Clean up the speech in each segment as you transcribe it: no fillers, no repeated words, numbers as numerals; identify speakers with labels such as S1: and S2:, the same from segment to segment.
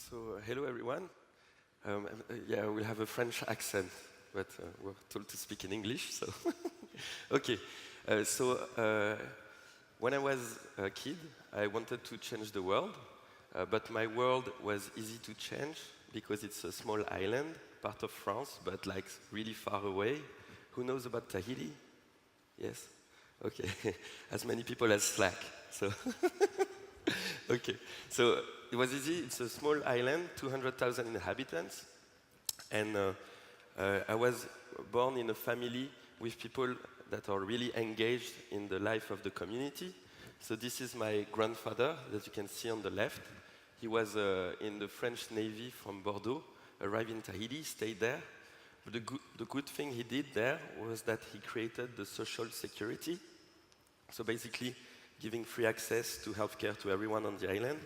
S1: Hello everyone. Yeah, we'll have a French accent, but we're told to speak in English, so. Okay. When I was a kid, I wanted to change the world, but my world was easy to change because it's a small island, part of France, but like really far away. Who knows about Tahiti? Yes? Okay. As many people as Slack. So. Okay. So it was easy. It's a small island, 200,000 inhabitants. And I was born in a family with people that are really engaged in the life of the community. So this is my grandfather that you can see on the left. He was in the French Navy from Bordeaux, arrived in Tahiti, stayed there. But the good thing he did there was that he created the social security. So basically, giving free access to healthcare to everyone on the island.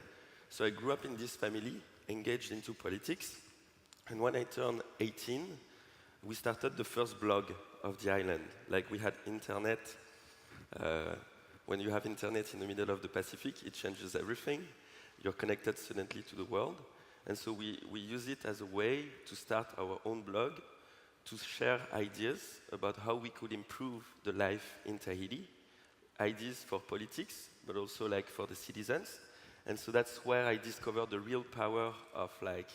S1: So I grew up in this family, engaged into politics. And when I turned 18, we started the first blog of the island. Like we had internet. When you have internet in the middle of the Pacific, it changes everything. You're connected suddenly to the world. And so we use it as a way to start our own blog, to share ideas about how we could improve the life in Tahiti. Ideas for politics, but also like for the citizens. And so that's where I discovered the real power of like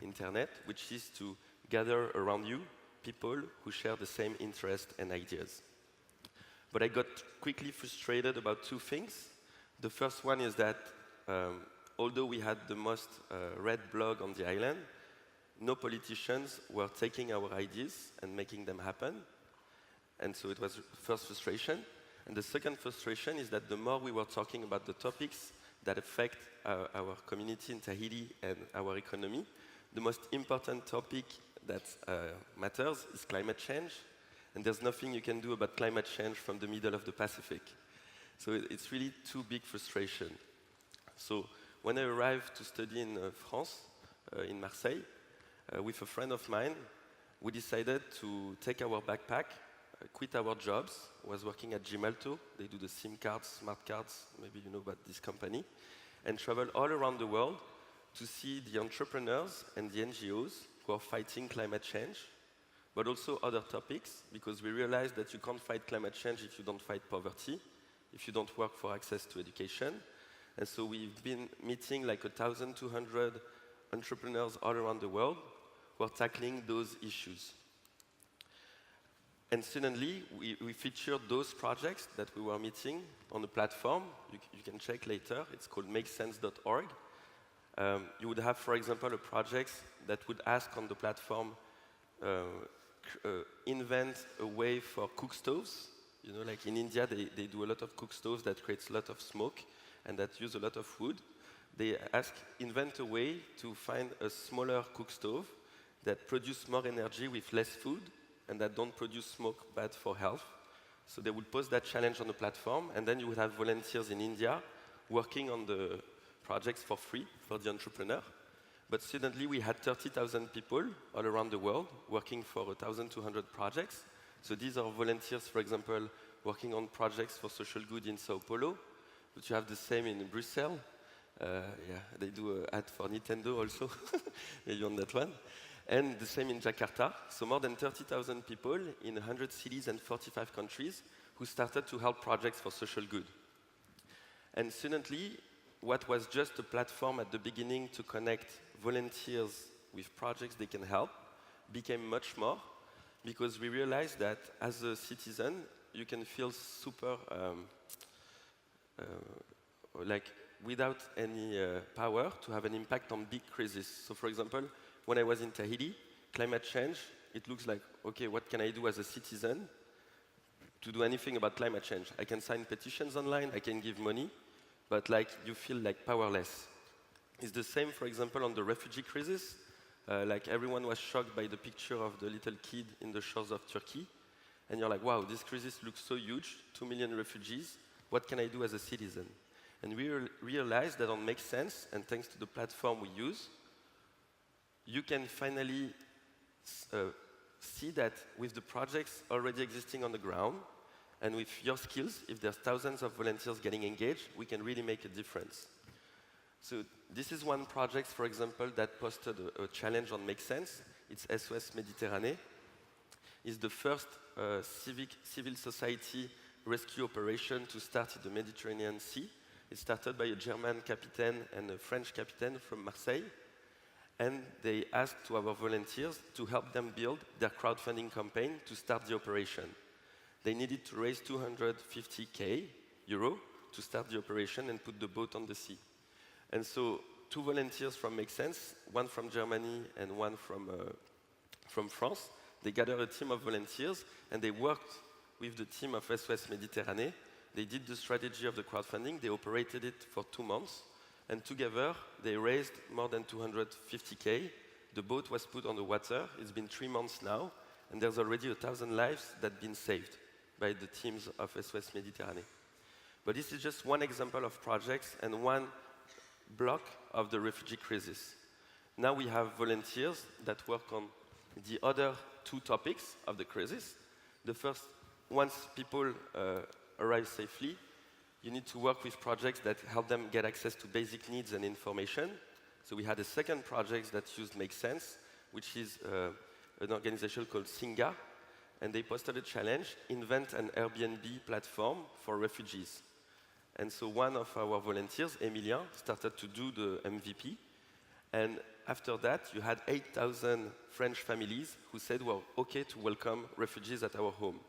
S1: internet, which is to gather around you people who share the same interest and ideas. But I got quickly frustrated about two things. The first one is that although we had the most read blog on the island, no politicians were taking our ideas and making them happen. And so it was first frustration. And the second frustration is that the more we were talking about the topics that affect our community in Tahiti and our economy, the most important topic that matters is climate change. And there's nothing you can do about climate change from the middle of the Pacific. So it's really two big frustrations. So when I arrived to study in France, in Marseille, with a friend of mine, we decided to take our backpack, quit our jobs, was working at Gemalto. They do the SIM cards, smart cards, maybe you know about this company, and travel all around the world to see the entrepreneurs and the NGOs who are fighting climate change, but also other topics, because we realized that you can't fight climate change if you don't fight poverty, if you don't work for access to education. And so we've been meeting like 1,200 entrepreneurs all around the world who are tackling those issues. And suddenly, we featured those projects that we were meeting on the platform. You can check later. It's called MakeSense.org. You would have, for example, a project that would ask on the platform, invent a way for cook stoves. You know, like in India, they do a lot of cook stoves that creates a lot of smoke and that use a lot of wood. They ask, invent a way to find a smaller cook stove that produce more energy with less food and that don't produce smoke bad for health. So they would post that challenge on the platform, and then you would have volunteers in India working on the projects for free for the entrepreneur. But suddenly we had 30,000 people all around the world working for 1,200 projects. So these are volunteers, for example, working on projects for social good in Sao Paulo, but you have the same in Brussels. Yeah, they do an ad for Nintendo also, maybe on that one. And the same in Jakarta, so more than 30,000 people in 100 cities and 45 countries who started to help projects for social good. And suddenly, what was just a platform at the beginning to connect volunteers with projects they can help became much more, because we realized that as a citizen, you can feel super like without any power to have an impact on big crises. So for example, when I was in Tahiti, climate change, it looks like, okay, what can I do as a citizen to do anything about climate change? I can sign petitions online, I can give money, but like you feel like powerless. It's the same, for example, on the refugee crisis. Like everyone was shocked by the picture of the little kid in the shores of Turkey. And you're like, wow, this crisis looks so huge, 2 million refugees. What can I do as a citizen? And we realized that on MakeSense, and thanks to the platform we use, you can finally see that with the projects already existing on the ground, and with your skills, if there's thousands of volunteers getting engaged, we can really make a difference. So this is one project, for example, that posted a challenge on MakeSense. It's SOS Méditerranée. It's the first civil society rescue operation to start in the Mediterranean Sea. It started by a German captain and a French captain from Marseille. And they asked to our volunteers to help them build their crowdfunding campaign to start the operation. They needed to raise 250K euro to start the operation and put the boat on the sea. And so 2 volunteers from MakeSense, one from Germany and one from France, they gathered a team of volunteers and they worked with the team of SOS Méditerranée. They did the strategy of the crowdfunding, they operated it for 2 months, and together they raised more than 250K. The boat was put on the water, it's been 3 months now, and there's already 1,000 lives that have been saved by the teams of SOS Méditerranée. But this is just one example of projects and one block of the refugee crisis. Now we have volunteers that work on the other 2 topics of the crisis. The first, once people arrive safely, you need to work with projects that help them get access to basic needs and information. So we had a second project that used MakeSense, which is an organization called Singa, and they posted a challenge, invent an Airbnb platform for refugees. And so one of our volunteers, Emilien, started to do the MVP. And after that, you had 8,000 French families who said, well, okay to welcome refugees at our home.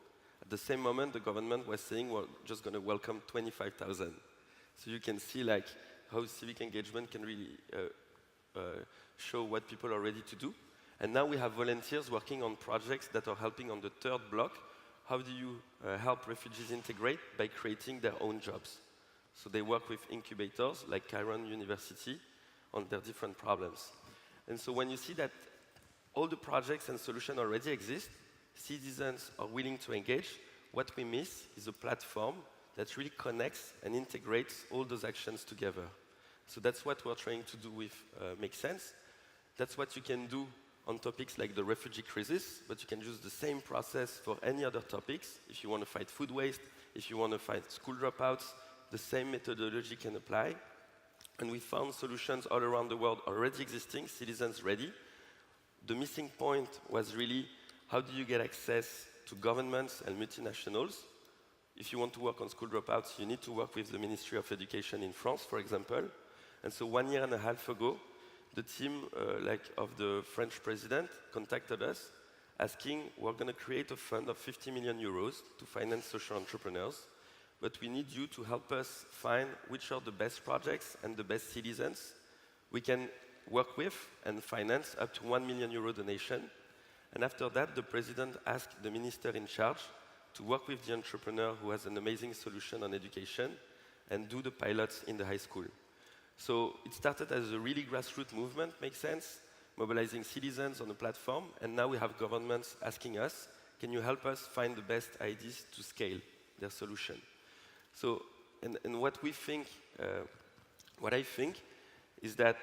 S1: At the same moment, the government was saying, we're just going to welcome 25,000. So you can see like how civic engagement can really show what people are ready to do. And now we have volunteers working on projects that are helping on the third block. How do you help refugees integrate? By creating their own jobs. So they work with incubators like Chiron University on their different problems. And so when you see that all the projects and solutions already exist, citizens are willing to engage, what we miss is a platform that really connects and integrates all those actions together. So that's what we're trying to do with MakeSense. That's what you can do on topics like the refugee crisis, but you can use the same process for any other topics. If you want to fight food waste, if you want to fight school dropouts, the same methodology can apply. And we found solutions all around the world already existing, citizens ready. The missing point was really, how do you get access to governments and multinationals? If you want to work on school dropouts, you need to work with the Ministry of Education in France, for example. And so 1.5 years ago, the team of the French president contacted us asking, we're going to create a fund of 50 million euros to finance social entrepreneurs, but we need you to help us find which are the best projects and the best citizens we can work with and finance up to 1 million euro donation. And after that, the president asked the minister in charge to work with the entrepreneur who has an amazing solution on education and do the pilots in the high school. So it started as a really grassroots movement, MakeSense, mobilizing citizens on a platform, and now we have governments asking us, can you help us find the best ideas to scale their solution? So, and what we think, what I think, is that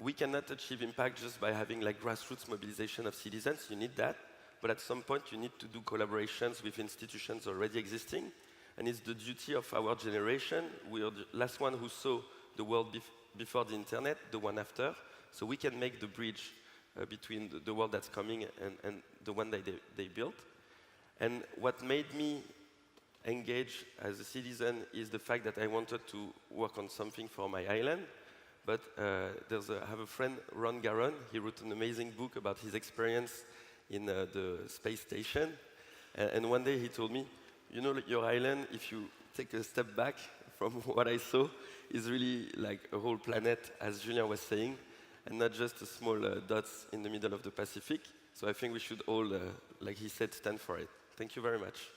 S1: we cannot achieve impact just by having like grassroots mobilization of citizens. You need that, but at some point you need to do collaborations with institutions already existing, and it's the duty of our generation. We are the last one who saw the world before the internet, the one after, so we can make the bridge between the world that's coming and the one that they built. And what made me engage as a citizen is the fact that I wanted to work on something for my island. But I have a friend, Ron Garon. He wrote an amazing book about his experience in the space station. And one day he told me, you know, your island, if you take a step back from what I saw, is really like a whole planet, as Julien was saying, and not just a small dots in the middle of the Pacific. So I think we should all, like he said, stand for it. Thank you very much.